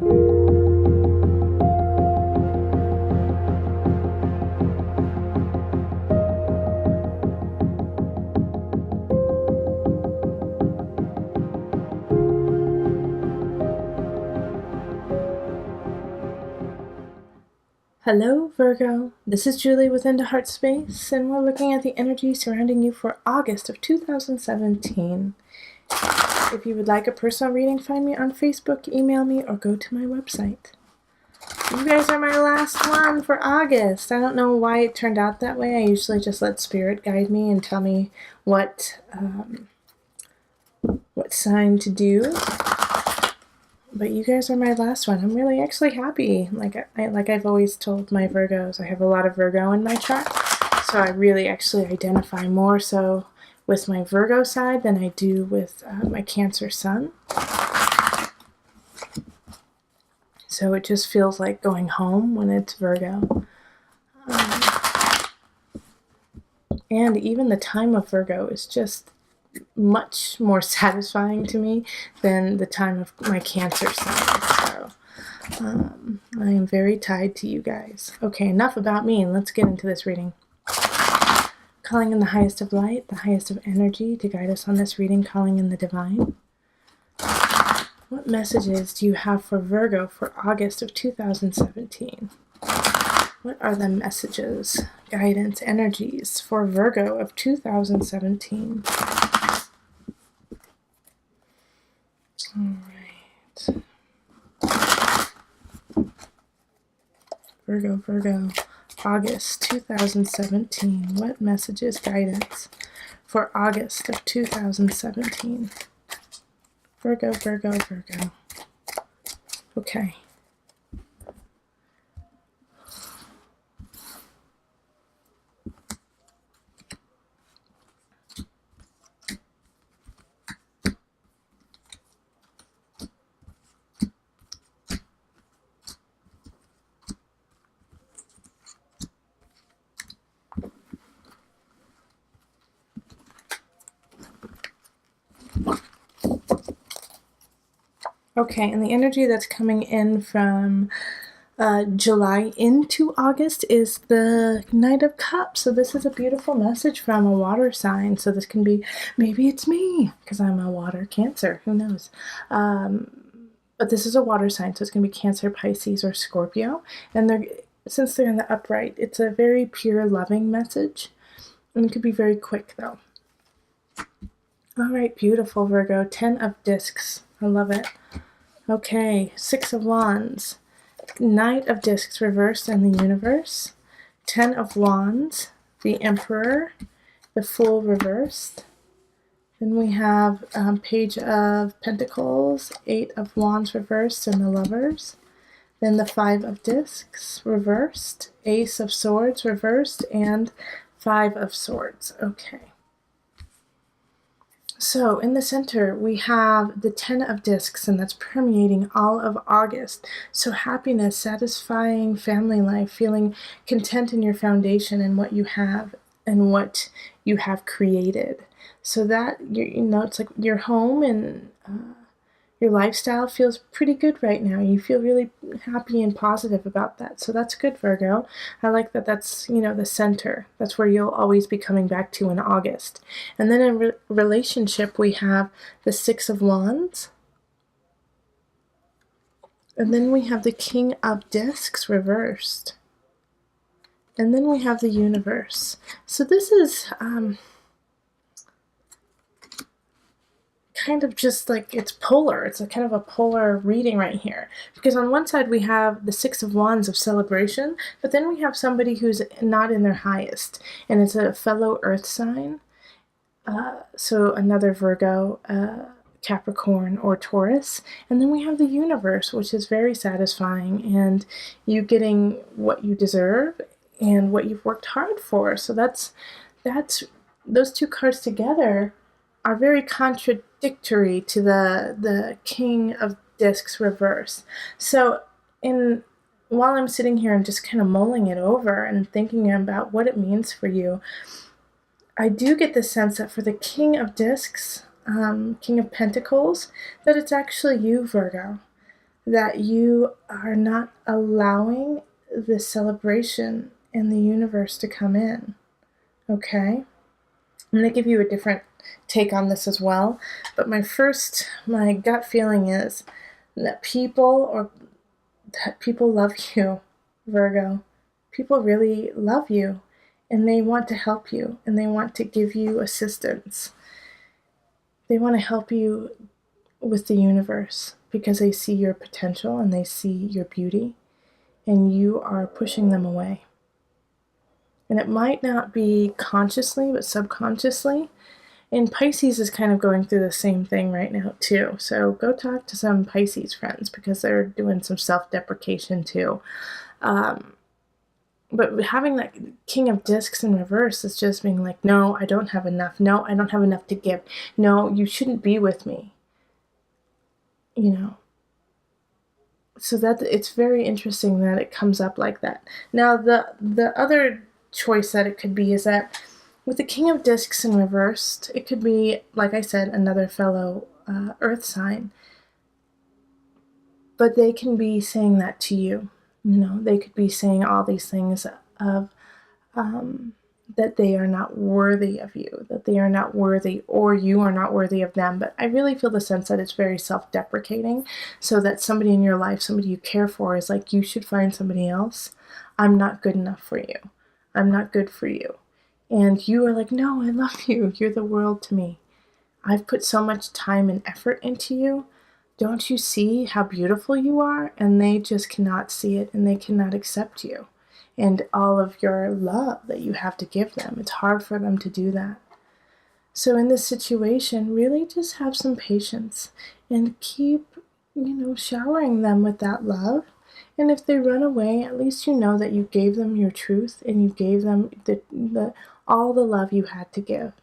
Hello Virgo, this is Julie with Into Heartspace, and we're looking at the energy surrounding you for August of 2017. If you would like a personal reading, find me on Facebook, email me, or go to my website. You guys are my last one for August. I don't know why it turned out that way. I usually just let Spirit guide me and tell me what sign to do. But you guys are my last one. I'm really actually happy. Like I've always told my Virgos, I have a lot of Virgo in my chart. So I really actually identify more so with my Virgo side than I do with my Cancer sun. So it just feels like going home when it's Virgo. And even the time of Virgo is just much more satisfying to me than the time of my Cancer sign. So I am very tied to you guys. Okay, enough about me, and let's get into this reading. Calling in the highest of light, the highest of energy to guide us on this reading, calling in the divine. What messages do you have for Virgo for August of 2017? What are the messages, guidance, energies for Virgo of 2017? All right. Virgo, August 2017. What messages, guidance for August of 2017? Virgo. Okay. Okay, and the energy that's coming in from July into August is the Knight of Cups. So this is a beautiful message from a water sign. So this can be, maybe it's me, because I'm a water Cancer. Who knows? But this is a water sign, so it's going to be Cancer, Pisces, or Scorpio. And since they're in the upright, it's a very pure, loving message. And it could be very quick, though. All right, beautiful, Virgo. 10 of Discs. I love it. Okay, 6 of Wands. Knight of Discs reversed in the universe. 10 of Wands. The Emperor. The Fool reversed. Then we have Page of Pentacles. 8 of Wands reversed and the Lovers. Then the 5 of Discs reversed. Ace of Swords reversed and 5 of Swords. Okay. So in the center, we have the 10 of Discs, and that's permeating all of August. So happiness, satisfying family life, feeling content in your foundation and what you have and what you have created. So that, it's like your home and your lifestyle feels pretty good right now. You feel really happy and positive about that. So that's good, Virgo. I like that that's, the center. That's where you'll always be coming back to in August. And then in relationship, we have the 6 of Wands. And then we have the King of Discs reversed. And then we have the Universe. So this is kind of just like, it's polar. It's a kind of a polar reading right here. Because on one side we have the 6 of Wands of celebration, but then we have somebody who's not in their highest. And it's a fellow earth sign. So another Virgo, Capricorn, or Taurus. And then we have the Universe, which is very satisfying. And you getting what you deserve and what you've worked hard for. So that's those two cards together are very contradictory to the King of Discs reverse. So while I'm sitting here and just kind of mulling it over and thinking about what it means for you, I do get the sense that for the King of Discs, King of Pentacles, that it's actually you, Virgo. that you are not allowing the celebration in the universe to come in. Okay? I'm going to give you a different take on this as well. But my gut feeling is that people love you, Virgo. People really love you, and they want to help you, and they want to give you assistance. They want to help you with the universe because they see your potential and they see your beauty, and you are pushing them away. And it might not be consciously, but subconsciously. And Pisces is kind of going through the same thing right now too. So go talk to some Pisces friends because they're doing some self-deprecation too. But having that King of Discs in reverse is just being like, no, I don't have enough. No, I don't have enough to give. No, you shouldn't be with me. You know. So that it's very interesting that it comes up like that. Now the other choice that it could be is that with the King of Discs in reversed, it could be, like I said, another fellow Earth sign. But they can be saying that to you. You know, they could be saying all these things of that they are not worthy of you, that they are not worthy, or you are not worthy of them. But I really feel the sense that it's very self-deprecating, so that somebody in your life, somebody you care for, is like, you should find somebody else. I'm not good enough for you. I'm not good for you. And you are like, no, I love you. You're the world to me. I've put so much time and effort into you. Don't you see how beautiful you are? And they just cannot see it, and they cannot accept you and all of your love that you have to give them. It's hard for them to do that. So in this situation, really just have some patience and keep, showering them with that love. And if they run away, at least you know that you gave them your truth and you gave them all the love you had to give.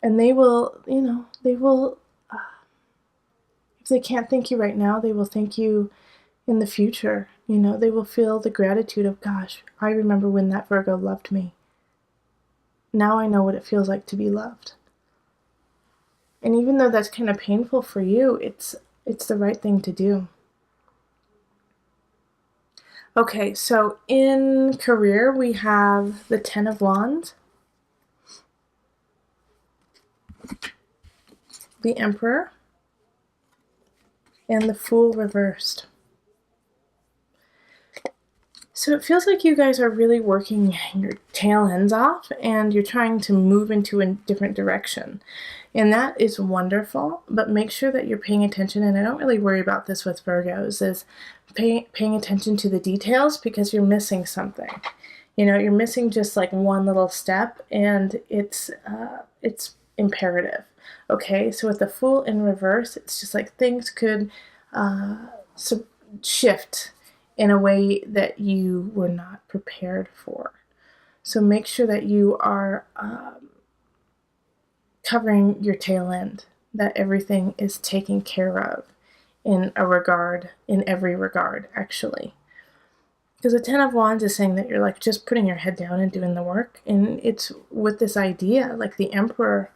And they will, if they can't thank you right now, they will thank you in the future. They will feel the gratitude of, gosh, I remember when that Virgo loved me. Now I know what it feels like to be loved. And even though that's kind of painful for you, it's the right thing to do. Okay, so in career, we have the Ten of Wands, the Emperor, and the Fool reversed. So it feels like you guys are really working your tail ends off, and you're trying to move into a different direction. And that is wonderful, but make sure that you're paying attention. And I don't really worry about this with Virgos, is paying attention to the details, because you're missing something. You're missing just like one little step, and it's imperative. Okay, so with the Fool in reverse, it's just like things could shift in a way that you were not prepared for. So make sure that you are covering your tail end, that everything is taken care of in every regard, actually. Because the Ten of Wands is saying that you're like just putting your head down and doing the work. And it's with this idea, like the Emperor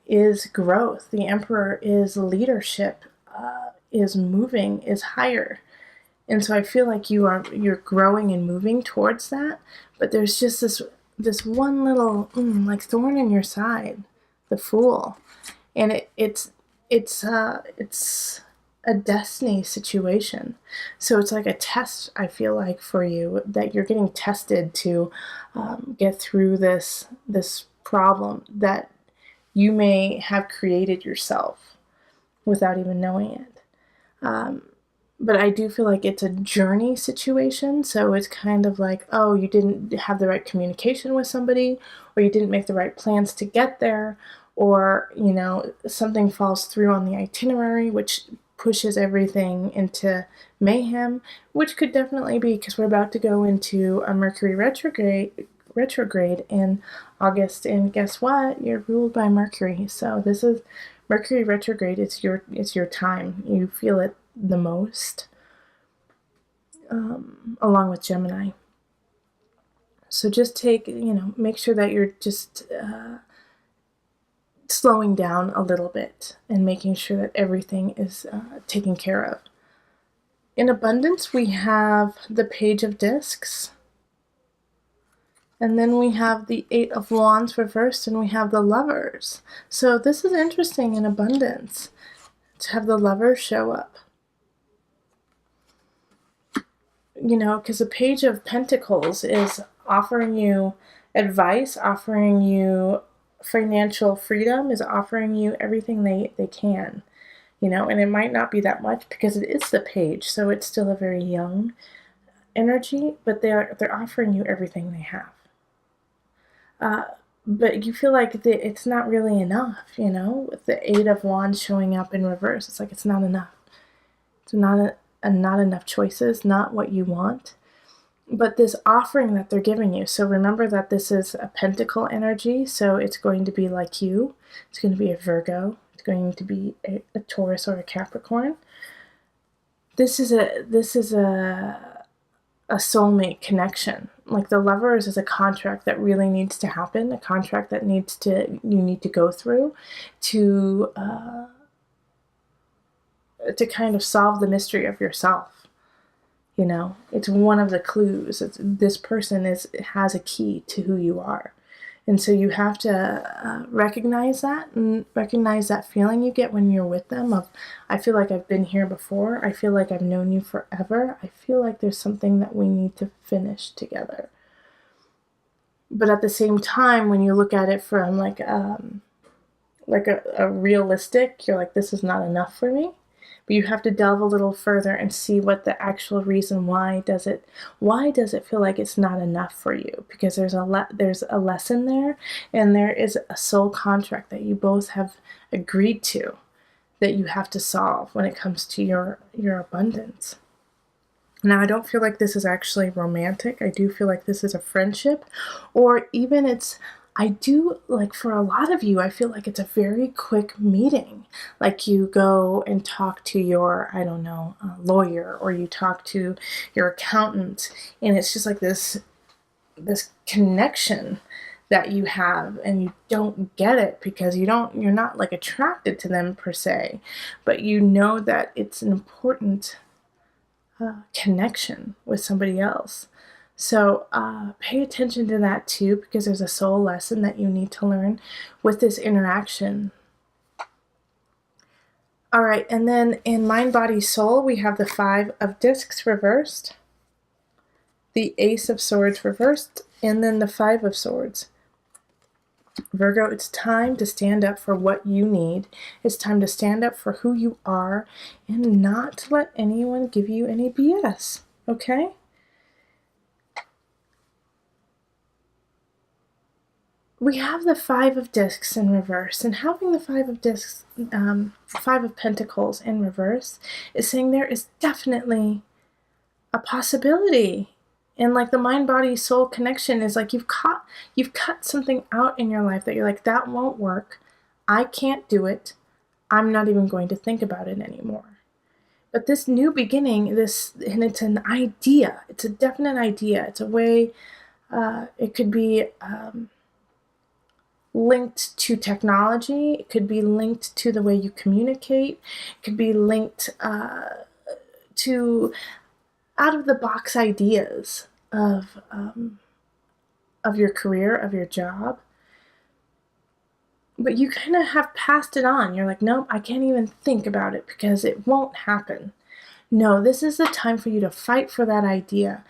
is growth. The Emperor is leadership, is moving, is higher. And so I feel like you're growing and moving towards that, but there's just this one little like thorn in your side, the Fool, and it's a destiny situation. So it's like a test, I feel like, for you, that you're getting tested to get through this problem that you may have created yourself without even knowing it. But I do feel like it's a journey situation. So it's kind of like, oh, you didn't have the right communication with somebody, or you didn't make the right plans to get there, or, something falls through on the itinerary, which pushes everything into mayhem, which could definitely be because we're about to go into a Mercury retrograde in August. And guess what? You're ruled by Mercury. So this is Mercury retrograde. It's your time. You feel it the most, along with Gemini. So just make sure that you're just slowing down a little bit and making sure that everything is taken care of. In abundance, we have the Page of Discs. And then we have the Eight of Wands reversed, and we have the Lovers. So this is interesting in abundance to have the Lovers show up. You know, because the Page of Pentacles is offering you advice, offering you financial freedom, is offering you everything they can. You know, and it might not be that much because it is the Page, so it's still a very young energy, but they're offering you everything they have. But you feel like it's not really enough, you know, with the Eight of Wands showing up in reverse. It's like it's not enough. It's not enough choices, not what you want. But this offering that they're giving you, so remember that this is a Pentacle energy, so it's going to be like you. It's going to be a Virgo. It's going to be a Taurus or a Capricorn. This is a soulmate connection. Like the Lovers is a contract that really needs to happen, a contract that you need to go through to kind of solve the mystery of yourself. You know, it's one of the clues. This person has a key to who you are. And so you have to recognize that, and recognize that feeling you get when you're with them of, I feel like I've been here before. I feel like I've known you forever. I feel like there's something that we need to finish together. But at the same time, when you look at it from like a realistic, you're like, this is not enough for me. But you have to delve a little further and see what the actual reason why does it feel like it's not enough for you, because there's a lesson there, and there is a soul contract that you both have agreed to that you have to solve when it comes to your abundance. Now, I don't feel like this is actually romantic. I do feel like this is a friendship, or even I do, like, for a lot of you, I feel like it's a very quick meeting. Like you go and talk to your, I don't know, lawyer, or you talk to your accountant, and it's just like this connection that you have, and you don't get it because you're not like attracted to them per se, but you know that it's an important connection with somebody else. So pay attention to that too, because there's a soul lesson that you need to learn with this interaction. All right, and then in Mind, Body, Soul, we have the Five of Discs reversed, the Ace of Swords reversed, and then the Five of Swords. Virgo, it's time to stand up for what you need. It's time to stand up for who you are and not to let anyone give you any BS, okay? We have the Five of Discs in reverse, and having the Five of Discs, Five of Pentacles in reverse is saying there is definitely a possibility. And like the mind, body, soul connection is like you've cut something out in your life that you're like, that won't work. I can't do it. I'm not even going to think about it anymore. But this new beginning, and it's an idea. It's a definite idea. It's a way, it could be linked to technology. It could be linked to the way you communicate. It could be linked to out-of-the-box ideas of your career, of your job. But you kind of have passed it on. You're like, nope, I can't even think about it because it won't happen. No, this is the time for you to fight for that idea.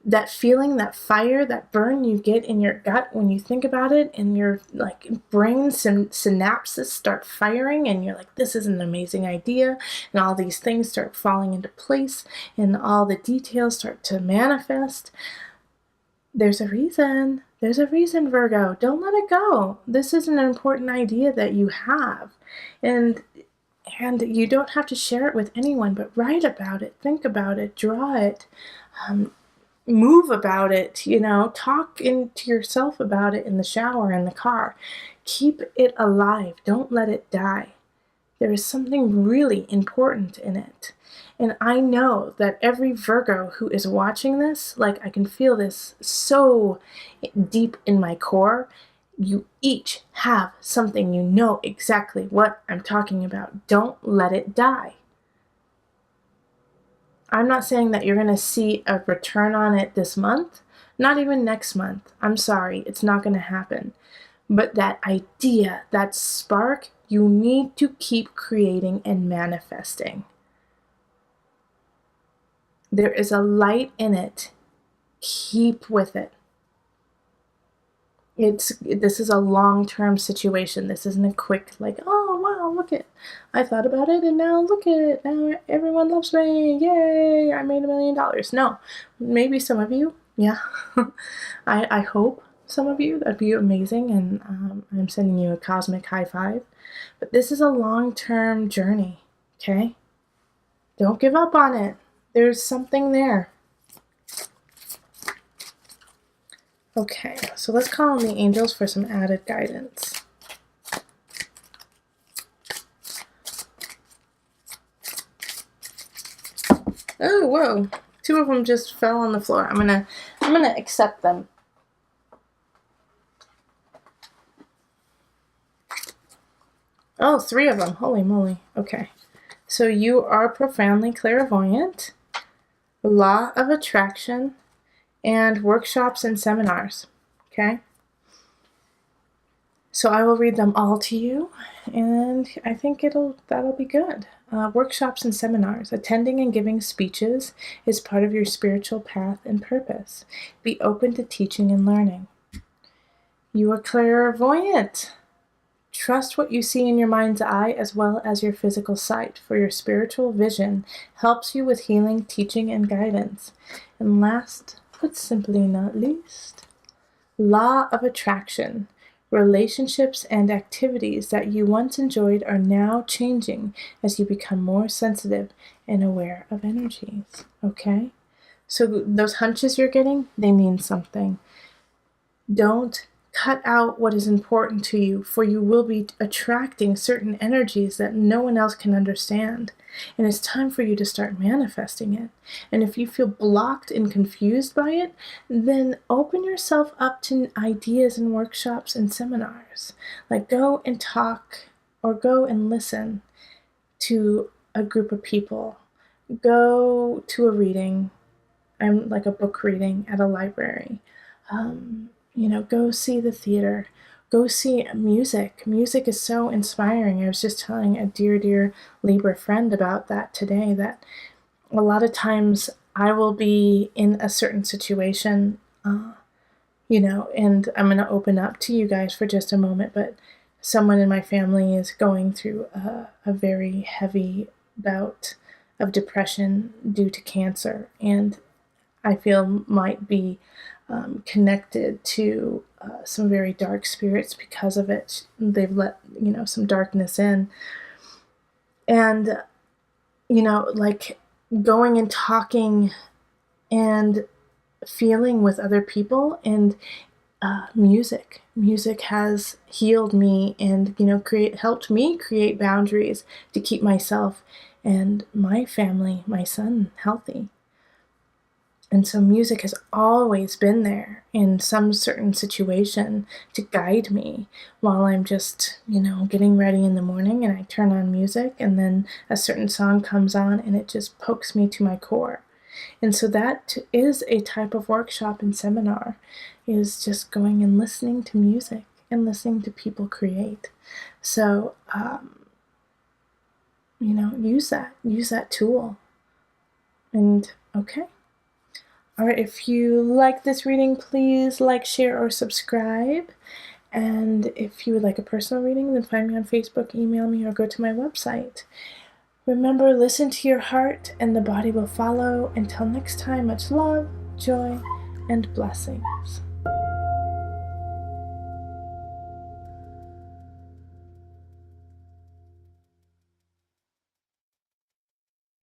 That feeling, that fire, that burn you get in your gut when you think about it, and your like brain synapses start firing, and you're like, this is an amazing idea, and all these things start falling into place, and all the details start to manifest. There's a reason. There's a reason, Virgo. Don't let it go. This is an important idea that you have, and you don't have to share it with anyone, but write about it, think about it, draw it, move about it, talk into yourself about it in the shower, in the car. Keep it alive. Don't let it die. There is something really important in it. And I know that every Virgo who is watching this, like I can feel this so deep in my core, You each have something. You know exactly what I'm talking about. Don't let it die. I'm not saying that you're going to see a return on it this month, not even next month. I'm sorry, it's not going to happen. But that idea, that spark, you need to keep creating and manifesting. There is a light in it. Keep with it. This is a long-term situation. This isn't a quick, like, oh wow, look it, I thought about it and now look it, now everyone loves me, yay, I made $1 million. No, maybe some of you, yeah. I hope some of you, that'd be amazing, and I'm sending you a cosmic high five. But this is a long-term journey, okay? Don't give up on it. There's something there. Okay, so let's call on the angels for some added guidance. Oh, whoa. 2 of them just fell on the floor. I'm gonna accept them. Oh, 3 of them. Holy moly. Okay. So you are profoundly clairvoyant, law of attraction, and workshops and seminars. Okay? So I will read them all to you, and I think that'll be good. Workshops and seminars. Attending and giving speeches is part of your spiritual path and purpose. Be open to teaching and learning. You are clairvoyant. Trust what you see in your mind's eye as well as your physical sight, for your spiritual vision helps you with healing, teaching, and guidance. And last, but simply not least, law of attraction. Relationships and activities that you once enjoyed are now changing as you become more sensitive and aware of energies. Okay? So those hunches you're getting, they mean something. Don't cut out what is important to you, for you will be attracting certain energies that no one else can understand. And it's time for you to start manifesting it. And if you feel blocked and confused by it, then open yourself up to ideas and workshops and seminars. Like go and talk or go and listen to a group of people. Go to a reading. I'm like a book reading at a library. Go see the theater. Go see music. Music is so inspiring. I was just telling a dear, dear Libra friend about that today, that a lot of times I will be in a certain situation, and I'm going to open up to you guys for just a moment, but someone in my family is going through a very heavy bout of depression due to cancer, and I feel might be connected to some very dark spirits because of it. They've let, some darkness in. And, like going and talking and feeling with other people, and music. Music has healed me and, helped me create boundaries to keep myself and my family, my son, healthy. And so music has always been there in some certain situation to guide me while I'm just, getting ready in the morning, and I turn on music and then a certain song comes on and it just pokes me to my core. And so that is a type of workshop and seminar, is just going and listening to music and listening to people create. So, use that tool. And okay. All right, if you like this reading, please like, share, or subscribe. And if you would like a personal reading, then find me on Facebook, email me, or go to my website. Remember, listen to your heart, and the body will follow. Until next time, much love, joy, and blessings.